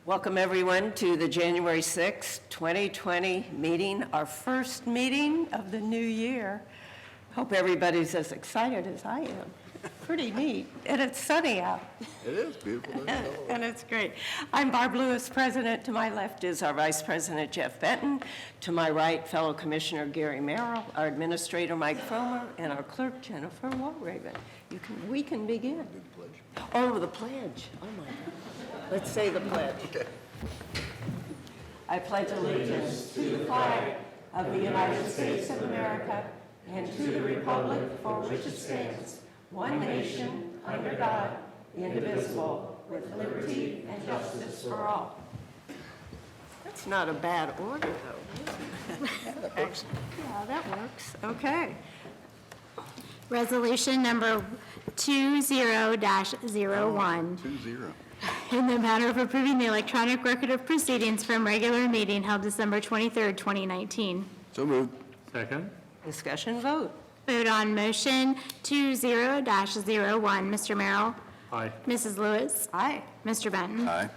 Welcome, everyone, to the January 6th, 2020 meeting, our first meeting of the new year. Hope everybody's as excited as I am. Pretty neat, and it's sunny out. It is beautiful. And it's great. I'm Barb Lewis, President. To my left is our Vice President, Jeff Benton. To my right, fellow Commissioner Gary Merrill, our Administrator, Mike Fromer, and our Clerk, Jennifer Walraven. We can begin. Oh, the pledge. Oh, my God. Let's say the pledge. Okay. I pledge allegiance to the flag of the United States of America and to the republic for which it stands, one nation, under God, indivisible, with liberty and justice for all. That's not a bad order, though. That works. Yeah, that works. Okay. Resolution number 20-01, 2-0. in the matter of approving the electronic record of proceedings from regular meeting held December 23rd, 2019. So moved. Second. Discussion vote. Vote on motion 20-01. Mr. Merrill? Aye. Mrs. Lewis? Aye. Mr. Benton? Aye.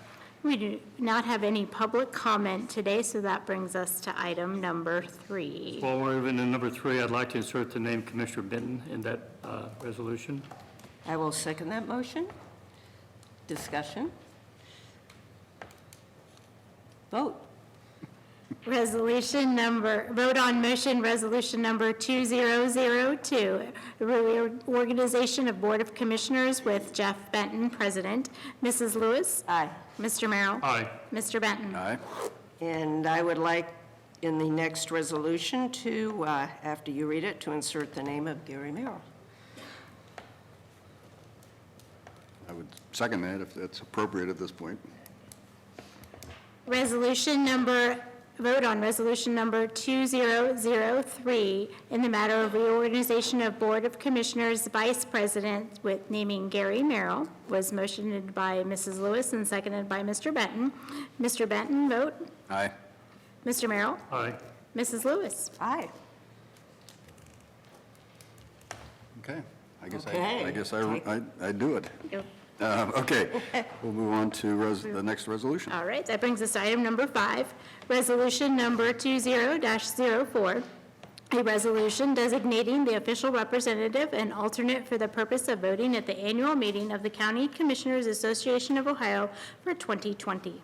We do not have any public comment today, so that brings us to item number 3. While we're moving to number 3, I'd like to insert the name Commissioner Benton in that resolution. I will second that motion. Discussion. Vote. Vote on motion resolution number 2002, reorganization of Board of Commissioners with Jeff Benton, President. Mrs. Lewis? Aye. Mr. Merrill? Aye. Mr. Benton? Aye. And I would like, in the next resolution, to, after you read it, to insert the name of Gary Merrill. I would second that if that's appropriate at this point. Vote on resolution number 2003 in the matter of reorganization of Board of Commissioners Vice President with naming Gary Merrill. Was motioned by Mrs. Lewis and seconded by Mr. Benton. Mr. Benton, vote. Aye. Mr. Merrill? Aye. Mrs. Lewis? Aye. Okay. I Okay. guess I do it. Yep. Okay. We'll move on to the next resolution. All right, that brings us to item number 5, resolution number 20-04, a resolution designating the official representative and alternate for the purpose of voting at the annual meeting of the County Commissioners Association of Ohio for 2020.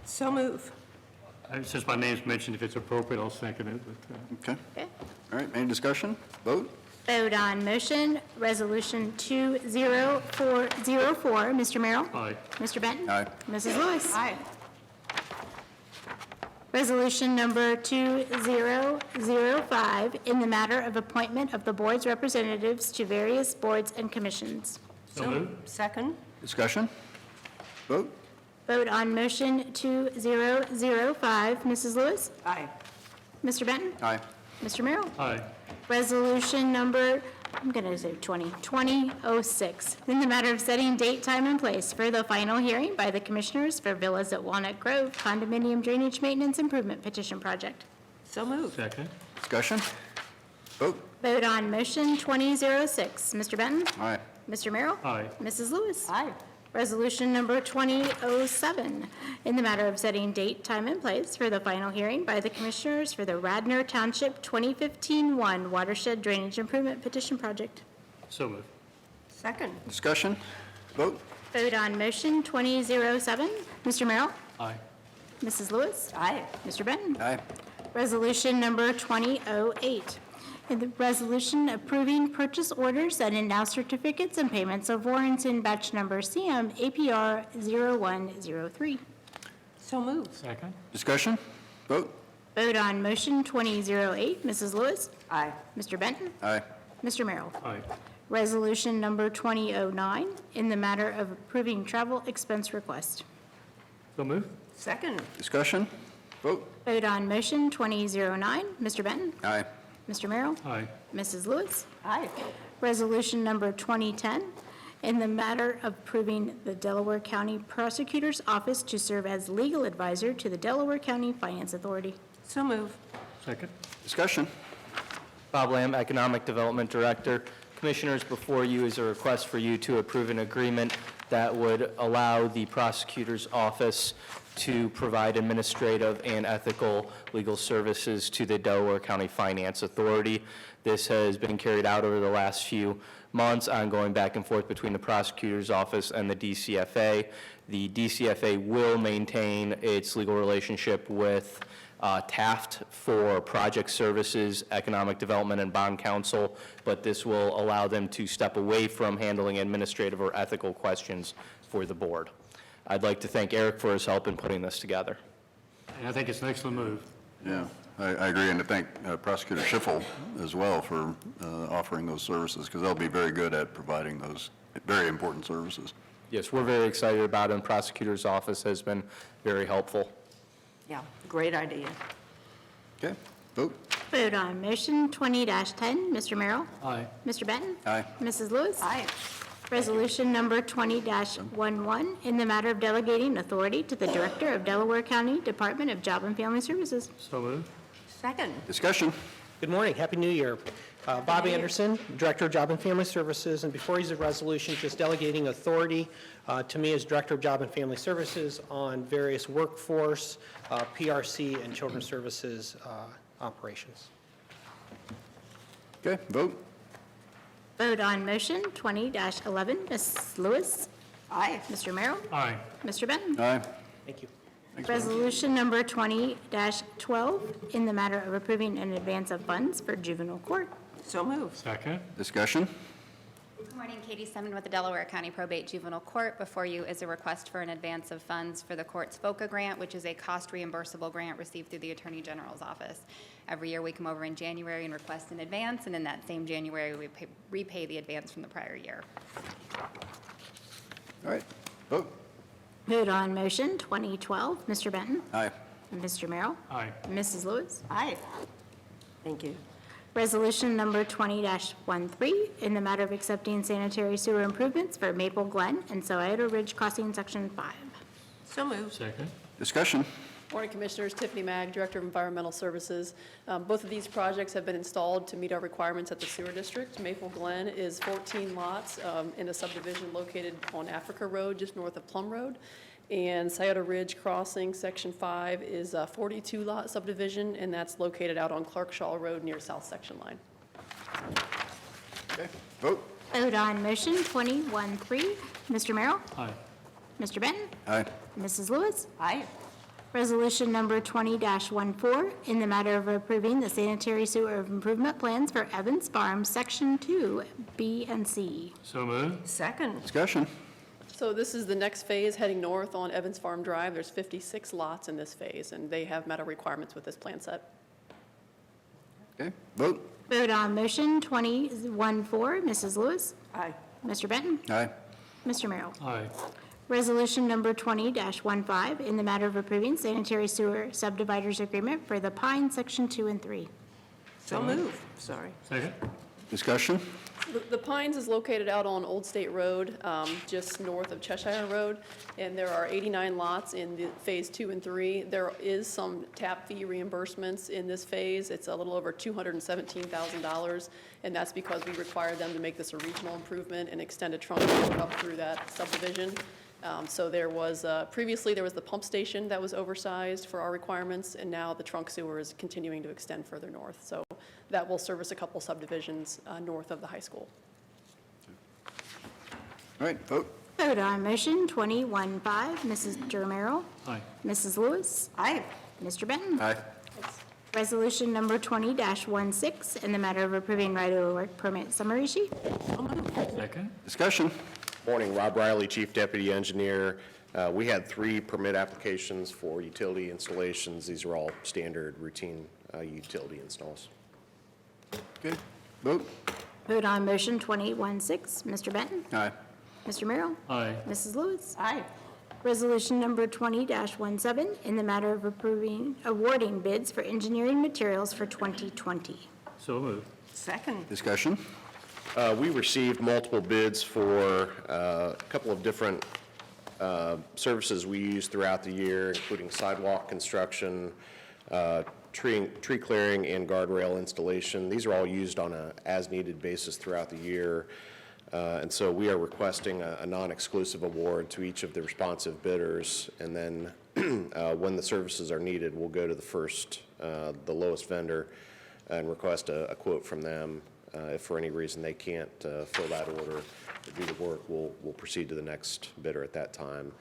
So move. Since my name's mentioned, if it's appropriate, I'll second it. But, Okay. Okay. All right. Any discussion? Vote. Vote on motion, resolution 20404. Mr. Merrill? Aye. Mr. Benton? Aye. Mrs. Lewis? Aye. Resolution number 2005, in the matter of appointment of the board's representatives to various boards and commissions. So moved. Second. Discussion? Vote. Vote on motion 2005. Mrs. Lewis? Aye. Mr. Benton? Aye. Mr. Merrill? Aye. Resolution number, I'm going to say 2006, in the matter of setting date, time, and place for the final hearing by the Commissioners for Villas at Walnut Grove Condominium Drainage Maintenance Improvement Petition Project. So move. Second. Discussion? Vote. Vote on motion 2006. Mr. Benton? Aye. Mr. Merrill? Aye. Mrs. Lewis? Aye. Resolution number 2007, in the matter of setting date, time, and place for the final hearing by the Commissioners for the Radnor Township 2015-1 Watershed Drainage Improvement Petition Project. So moved. Second. Discussion? Vote. Vote on motion 2007. Mr. Merrill? Aye. Mrs. Lewis? Aye. Mr. Benton? Aye. Resolution number 2008. In the resolution approving purchase orders and in-now certificates and payments of warrants in batch number CM APR 0103. So move. Second. Discussion? Vote. Vote on motion 2008. Mrs. Lewis? Aye. Mr. Benton? Aye. Mr. Merrill? Aye. Resolution number 2009 in the matter of approving travel expense request. So moved. Second. Discussion? Vote. Vote on motion 2009. Mr. Benton? Aye. Mr. Merrill? Aye. Mrs. Lewis? Aye. Resolution number 2010 in the matter of approving the Delaware County Prosecutor's Office to serve as legal advisor to the Delaware County Finance Authority. So move. Second. Discussion? Bob Lamb, Economic Development Director. Commissioners, before you is a request for you to approve an agreement that would allow the prosecutor's office to provide administrative and ethical legal services to the Delaware County Finance Authority. This has been carried out over the last few months, ongoing back and forth between the prosecutor's office and the DCFA. The DCFA will maintain its legal relationship with Taft for project services, economic development, and bond counsel, but this will allow them to step away from handling administrative or ethical questions for the board. I'd like to thank Eric for his help in putting this together. And I think it's an excellent move. Yeah, I agree, and to thank Prosecutor Schiffel as well for offering those services, because they'll be very good at providing those very important services. Yes, we're very excited about it, and prosecutor's office has been very helpful. Yeah, great idea. Okay, vote. Vote on motion 20-10. Mr. Merrill? Aye. Mr. Benton? Aye. Mrs. Lewis? Aye. Resolution number 20-11, in the matter of delegating authority to the Director of Delaware County Department of Job and Family Services. So moved. Second. Discussion. Good morning, Happy New Year. Bob Anderson, Director of Job and Family Services, and before you is a resolution just delegating authority to me as Director of Job and Family Services on various workforce, PRC, and children's services operations. Okay, vote. Vote on motion 20-11. Ms. Lewis? Aye. Mr. Merrill? Aye. Mr. Benton? Aye. Thank you. Resolution number 20-12, in the matter of approving an advance of funds for juvenile court. So moved. Second. Discussion. Good morning, Katie Simon with the Delaware County Probate Juvenile Court. Before you is a request for an advance of funds for the court's FOCA grant, which is a cost reimbursable grant received through the Attorney General's office. Every year we come over in January and request an advance, and in that same January we repay the advance from the prior year. All right, vote. Vote on motion 2012. Mr. Benton? Aye. Mr. Merrill? Aye. Mrs. Lewis? Aye. Thank you. Resolution number 20-13, in the matter of accepting sanitary sewer improvements for Maple Glen and Scioto Ridge Crossing Section 5. So moved. Second. Discussion. Morning, Commissioners. Tiffany Mag, Director of Environmental Services. Both of these projects have been installed to meet our requirements at the sewer district. Maple Glen is 14 lots in a subdivision located on Africa Road, just north of Plum Road. And Scioto Ridge Crossing, Section 5, is a 42-lot subdivision, and that's located out on Clarkshaw Road near South Section Line. Okay, vote. Vote on motion 21-3. Mr. Merrill? Aye. Mr. Benton? Aye. Mrs. Lewis? Aye. Resolution number 20-14, in the matter of approving the sanitary sewer improvement plans for Evans Farm, Section 2, B and C. So moved. Second. Discussion. So this is the next phase heading north on Evans Farm Drive. There's 56 lots in this phase, and they have met our requirements with this plan set. Okay, vote. Vote on motion 21-4. Mrs. Lewis? Aye. Mr. Benton? Aye. Mr. Merrill? Aye. Resolution number 20-15, in the matter of approving sanitary sewer subdividers agreement for the Pine, Section 2 and 3. So moved. Sorry. Second. Discussion. The Pines is located out on Old State Road, just north of Cheshire Road, and there are 89 lots in the Phase 2 and 3. There is some tap fee reimbursements in this phase. It's a little over $217,000, and that's because we require them to make this a regional improvement and extend a trunk road up through that subdivision. So there was, previously there was the pump station that was oversized for our requirements, and now the trunk sewer is continuing to extend further north. So that will service a couple subdivisions north of the high school. All right, vote. Vote on motion 21-5. Mrs. Merrill? Aye. Mrs. Lewis? Aye. Mr. Benton? Aye. Resolution number 20-16, in the matter of approving right-of-work permit summary sheet. Second. Discussion. Morning, Rob Riley, Chief Deputy Engineer. We had 3 permit applications for utility installations. These are all standard routine utility installs. Okay, vote. Vote on motion 21-6. Mr. Benton? Aye. Mr. Merrill? Aye. Mrs. Lewis? Aye. Resolution number 20-17, in the matter of awarding bids for engineering materials for 2020. So moved. Second. Discussion. We received multiple bids for a couple of different services we use throughout the year, including sidewalk construction, tree clearing, and guardrail installation. These are all used on a as-needed basis throughout the year. And so we are requesting a non-exclusive award to each of the responsive bidders, and then when the services are needed, we'll go to the lowest vendor and request a quote from them. If for any reason they can't fill that order or do the work, we'll proceed to the next bidder at that time.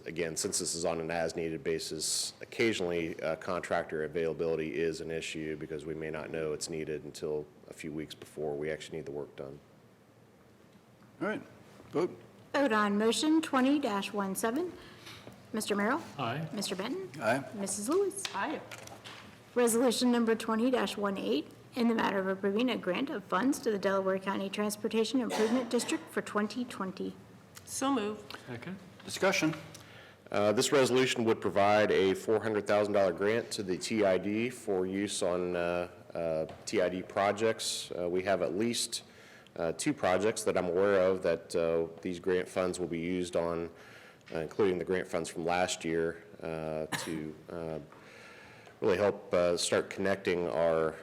Again, since this is on an as-needed basis, occasionally contractor availability is an issue because we may not know it's needed until a few weeks before we actually need the work done. All right, vote. Vote on motion 20-17. Mr. Merrill? Aye. Mr. Benton? Aye. Mrs. Lewis? Aye. Resolution number 20-18, in the matter of approving a grant of funds to the Delaware County Transportation Improvement District for 2020. So moved. Second. Discussion. This resolution would provide a $400,000 grant to the TID for use on TID projects. We have at least 2 projects that I'm aware of that these grant funds will be used on, including the grant funds from last year, to really help start connecting our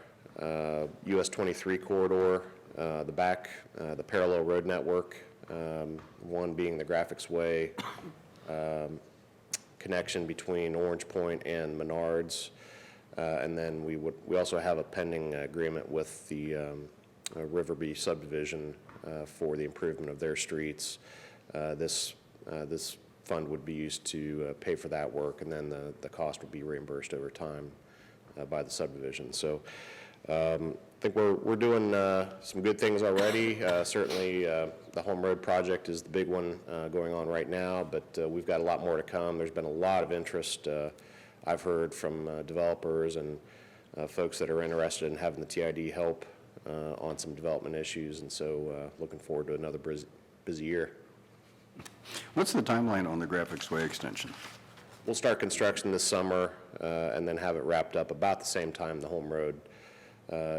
US 23 corridor, the parallel road network, one being the Graphics Way connection between Orange Point and Menards. And then we also have a pending agreement with the Riverby subdivision for the improvement of their streets. This fund would be used to pay for that work, and then the cost would be reimbursed over time by the subdivision. So I think we're doing some good things already. Certainly the Home Road project is the big one going on right now, but we've got a lot more to come. There's been a lot of interest I've heard from developers and folks that are interested in having the TID help on some development issues, and so looking forward to another busy year. What's the timeline on the Graphics Way extension? We'll start construction this summer and then have it wrapped up about the same time the Home Road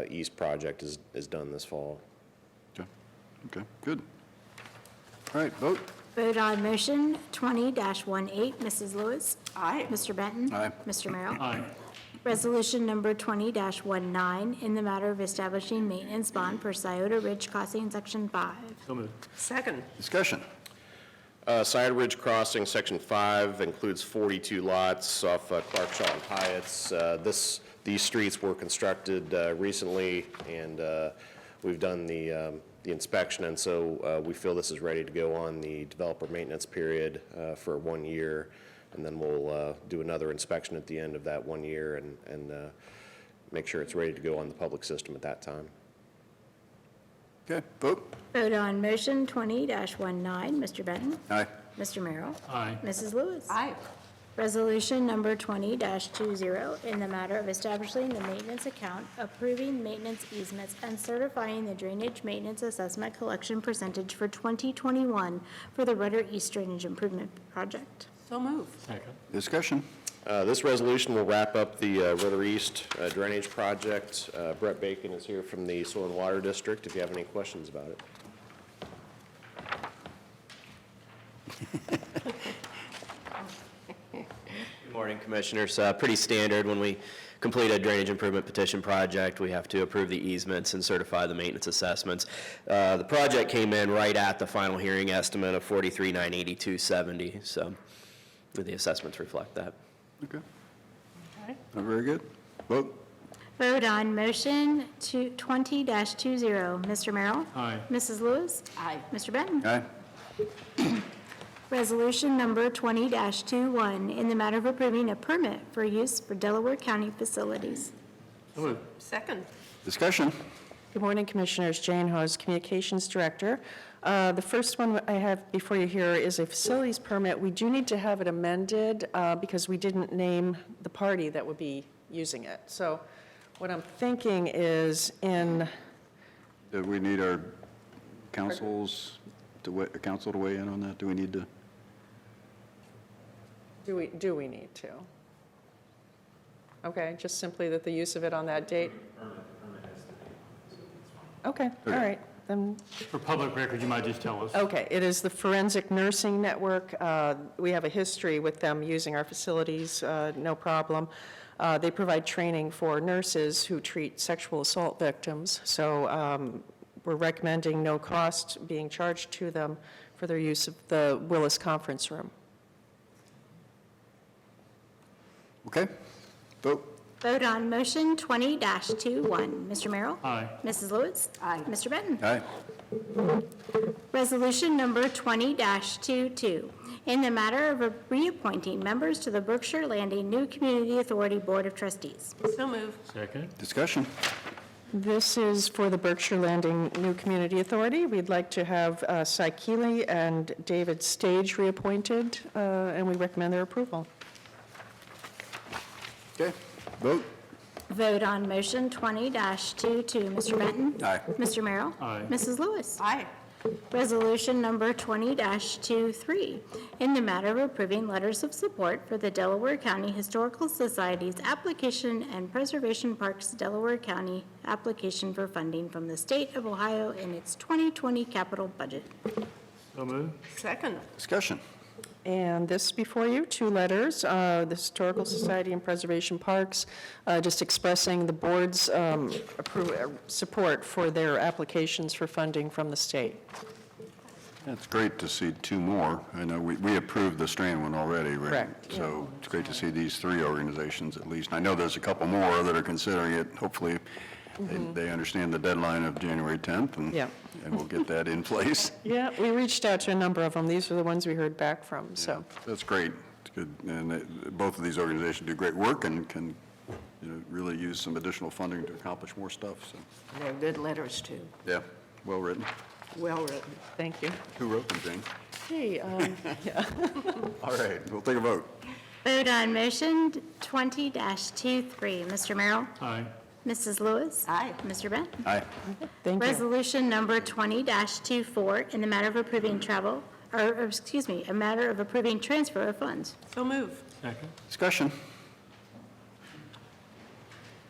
East project is done this fall. Okay, good. All right, vote. Vote on motion 20-18. Mrs. Lewis? Aye. Mr. Benton? Aye. Mr. Merrill? Aye. Resolution number 20-19, in the matter of establishing maintenance bond for Scioto Ridge Crossing, Section 5. So moved. Second. Discussion. Scioto Ridge Crossing, Section 5, includes 42 lots off Clarkshaw and Hyatt's. These streets were constructed recently, and we've done the inspection, and so we feel this is ready to go on the developer maintenance period for 1 year, and then we'll do another inspection at the end of that 1 year and make sure it's ready to go on the public system at that time. Okay, vote. Vote on motion 20-19. Mr. Benton? Aye. Mr. Merrill? Aye. Mrs. Lewis? Aye. Resolution number 20-20, in the matter of establishing the maintenance account, approving maintenance easements, and certifying the drainage maintenance assessment collection percentage for 2021 for the Rudder East Drainage Improvement Project. So moved. Second. Discussion. This resolution will wrap up the Rudder East drainage project. Brett Bacon is here from the Soil and Water District if you have any questions about it. Good morning, Commissioners. Pretty standard when we complete a drainage improvement petition project, we have to approve the easements and certify the maintenance assessments. The project came in right at the final hearing estimate of $43,982.70, so the assessments reflect that. Okay. Very good. Vote. Vote on motion 20-20. Mr. Merrill? Aye. Mrs. Lewis? Aye. Mr. Benton? Aye. Resolution number 20-21, in the matter of approving a permit for use for Delaware County facilities. So moved. Second. Discussion. Good morning, Commissioners. Jane Hose, Communications Director. The first one I have before you here is a facilities permit. We do need to have it amended because we didn't name the party that would be using it. So what I'm thinking is in... Do we need our council to weigh in on that? Do we need to? Do we need to? Okay, just simply that the use of it on that date? Okay, all right, then, For public record, you might just tell us. okay, it is the Forensic Nursing Network. We have a history with them using our facilities, no problem. They provide training for nurses who treat sexual assault victims, so we're recommending no cost being charged to them for their use of the Willis Conference Room. Okay, vote. Vote on motion 20-21. Mr. Merrill? Aye. Mrs. Lewis? Aye. Mr. Benton? Aye. Resolution number 20-22, in the matter of reappointing members to the Berkshire Landing New Community Authority Board of Trustees. So move. Second. Discussion. This is for the Berkshire Landing New Community Authority. We'd like to have Cy Keeley and David Stage reappointed, and we recommend their approval. Okay, vote. Vote on motion 20-22. Mr. Benton? Aye. Mr. Merrill? Aye. Mrs. Lewis? Aye. Resolution number 20-23, in the matter of approving letters of support for the Delaware County Historical Society's application and Preservation Parks Delaware County application for funding from the state of Ohio in its 2020 capital budget. So moved. Second. Discussion. And this before you, 2 letters, the Historical Society and Preservation Parks, just expressing the board's support for their applications for funding from the state. It's great to see 2 more. I know we approved the Strand one already, right? Correct, So it's great to see these 3 organizations at least. And I know there's a couple more that are considering it. Hopefully, they understand the deadline of January 10th, Yeah. and we'll get that in place. Yeah, we reached out to a number of them. These are the ones we heard back from, so. That's great. It's good. And both of these organizations do great work and can, really use some additional funding to accomplish more stuff. So, They're good letters, too. yeah, well written. Well written. Thank you. Who wrote them, Jane? Hey, All right, we'll take a vote. Vote on motion 20-23. Mr. Merrill? Aye. Mrs. Lewis? Aye. Mr. Benton? Aye. thank you. Resolution number 20-24, in the matter of approving a matter of approving transfer of funds. So move. Second. Discussion.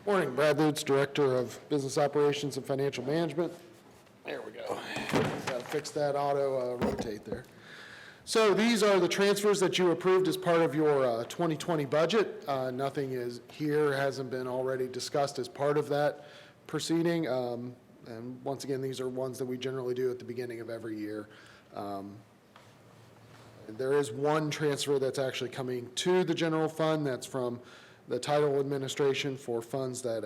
Morning, Brad Lutz, Director of Business Operations and Financial Management. There we go. Got to fix that auto rotate there. So these are the transfers that you approved as part of your 2020 budget. Nothing is here, hasn't been already discussed as part of that proceeding. And once again, these are ones that we generally do at the beginning of every year. There is one transfer that's actually coming to the general fund. That's from the title administration for funds that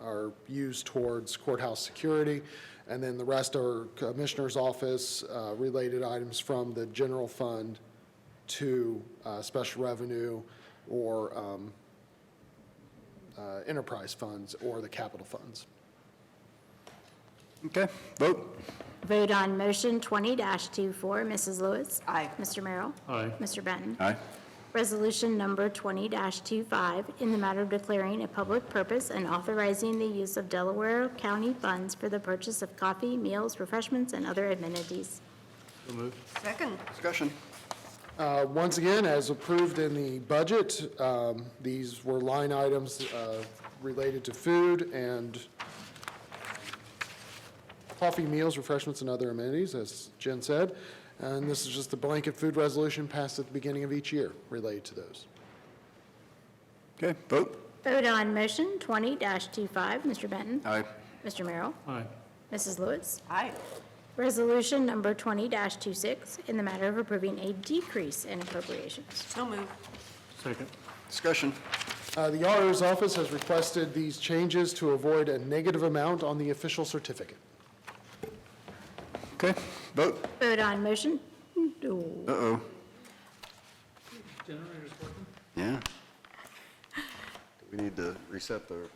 are used towards courthouse security. And then the rest are Commissioner's Office related items from the general fund to special revenue or enterprise funds or the capital funds. Okay, vote. Vote on motion 20-24. Mrs. Lewis? Aye. Mr. Merrill? Aye. Mr. Benton? Aye. Resolution number 20-25, in the matter of declaring a public purpose and authorizing the use of Delaware County funds for the purchase of coffee, meals, refreshments, and other amenities. So moved. Second. Discussion. Once again, as approved in the budget, these were line items related to food and coffee, meals, refreshments, and other amenities, as Jen said. And this is just a blanket food resolution passed at the beginning of each year related to those. Okay, vote. Vote on motion 20-25. Mr. Benton? Aye. Mr. Merrill? Aye. Mrs. Lewis? Aye. Resolution number 20-26, in the matter of approving a decrease in appropriations. So move. Second. Discussion. The auditor's office has requested these changes to avoid a negative amount on the official certificate. Okay, vote. Vote on motion. Uh-oh. Yeah. We need to reset the...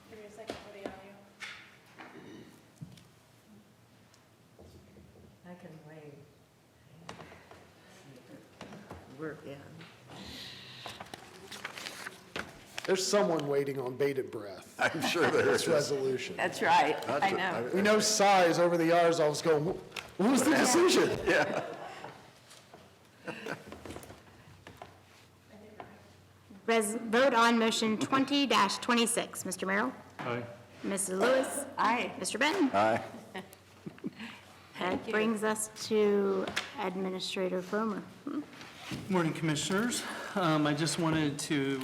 Give me a second for the audio. I can wait. Work in. There's someone waiting on bated breath. I'm sure there This is. resolution. That's right. I know. We know sighs over the yards. I was going, what was the decision? Yeah. Vote on motion 20-26. Mr. Merrill? Aye. Mrs. Lewis? Aye. Mr. Benton? Aye. That brings us to Administrator Fomer. Morning, Commissioners. I just wanted to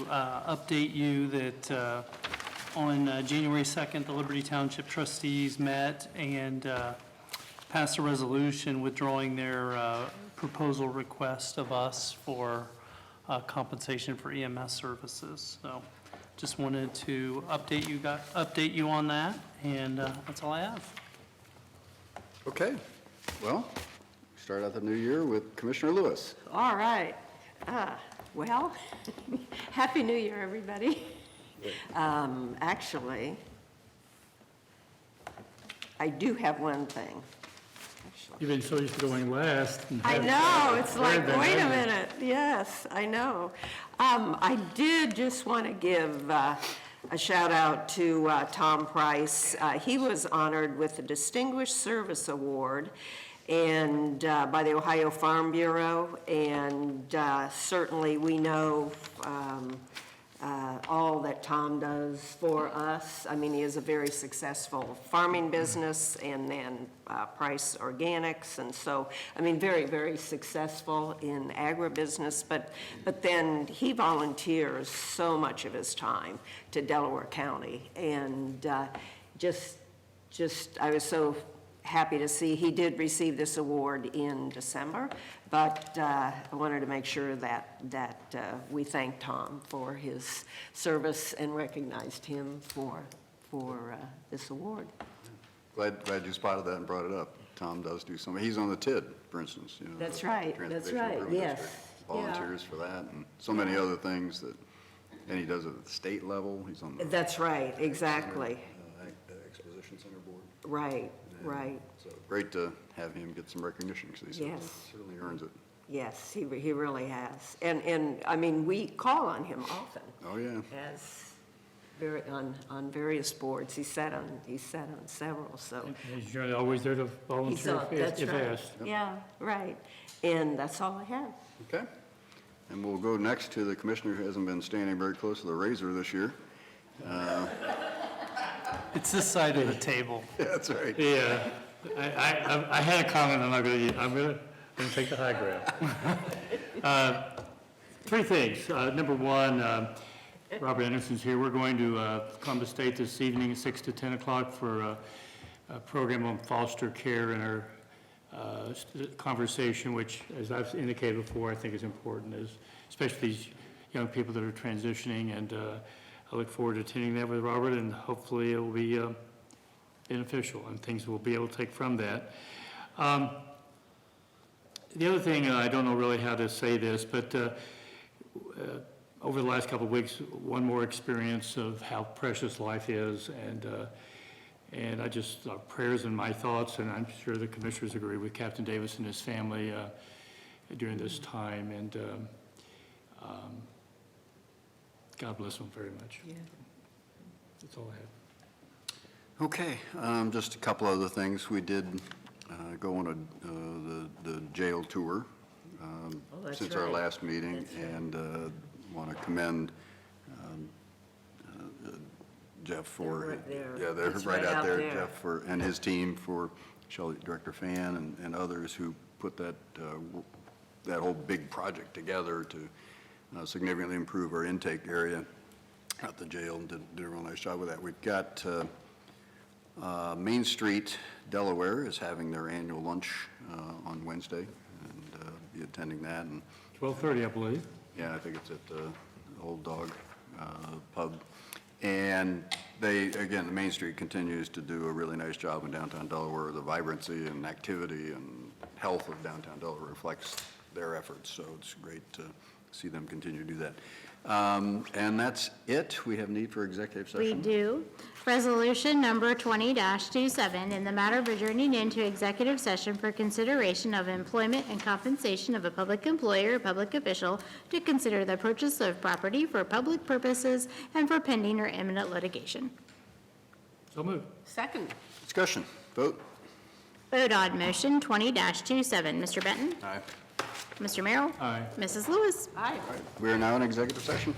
update you that on January 2nd, the Liberty Township trustees met and passed a resolution withdrawing their proposal request of us for compensation for EMS services. So just wanted to update you on that, and that's all I have. Okay, well, we start out the new year with Commissioner Lewis. All right. Well, Happy New Year, everybody. Actually, I do have one thing. You've been so used to going last. I know, it's like, Heard that, wait a haven't you? minute, yes, I know. I did just want to give a shout out to Tom Price. He was honored with the Distinguished Service Award and by the Ohio Farm Bureau, and certainly we know all that Tom does for us. I mean, he is a very successful farming business, and then Price Organics, and so, I mean, very, very successful in agribusiness, but then he volunteers so much of his time to Delaware County, and just I was so happy to see he did receive this award in December, but I wanted to make sure that we thanked Tom for his service and recognized him for this award. Glad you spotted that and brought it up. Tom does do some, he's on the TID, for instance, you know. That's right, that's Transportation right, Improvement yes. District. Volunteers for that, and so many other things that, and he does it at the state level, he's on the. That's right, exactly. Exposition Center Board. Right, right. So great to have him get some recognition, because he Yes. certainly earns it. Yes, he really has. And I mean, we call on him often. Oh, yeah. As on various boards. He sat on several, so. He's generally always there to volunteer That's if right. asked. Yeah, right. And that's all I have. Okay. And we'll go next to the commissioner who hasn't been standing very close to the razor this year. It's this side of the table. Yeah, that's right. Yeah, I had a comment, I'm gonna take the high ground. Three things. Number one, Robert Anderson's here. We're going to come to state this evening at 6 to 10 o'clock for a program on foster care in our conversation, which, as I've indicated before, I think is important, especially these young people that are transitioning, and I look forward to attending that with Robert, and hopefully it will be beneficial and things we'll be able to take from that. The other thing, I don't know really how to say this, but over the last couple of weeks, one more experience of how precious life is, and I just, prayers and my thoughts, and I'm sure the commissioners agree with Captain Davis and his family during this time, and God bless them very much. Yeah. That's all I have. Okay, just a couple other things. We did go on the jail tour that's since our right. last meeting, That's right. and want to commend Jeff for. They're right there. Yeah, they're It's right out there, there. Jeff and his team, for Shelley, Director Fan, and others who put that whole big project together to significantly improve our intake area at the jail, and did a real nice job with that. We've got Main Street, Delaware is having their annual lunch on Wednesday, and be attending that. And 12:30, I believe. yeah, I think it's at the Old Dog Pub. And they, again, the Main Street continues to do a really nice job in downtown Delaware. The vibrancy and activity and health of downtown Delaware reflects their efforts, so it's great to see them continue to do that. And that's it. We have need for executive We session. do. Resolution number 20-27, in the matter of adjourning into executive session for consideration of employment and compensation of a public employee or public official to consider the purchase of property for public purposes and for pending or imminent litigation. So moved. Second. Discussion, vote. Vote on motion 20-27. Mr. Benton? Aye. Mr. Merrill? Aye. Mrs. Lewis? Aye. We are now in executive session.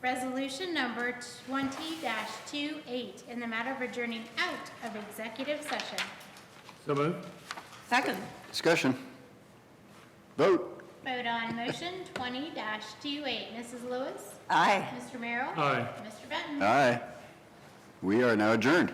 Resolution number 20-28, in the matter of adjourning out of executive session. So moved. Second. Discussion. Vote. Vote on motion 20-28. Mrs. Lewis? Aye. Mr. Merrill? Aye. Mr. Benton? Aye. We are now adjourned.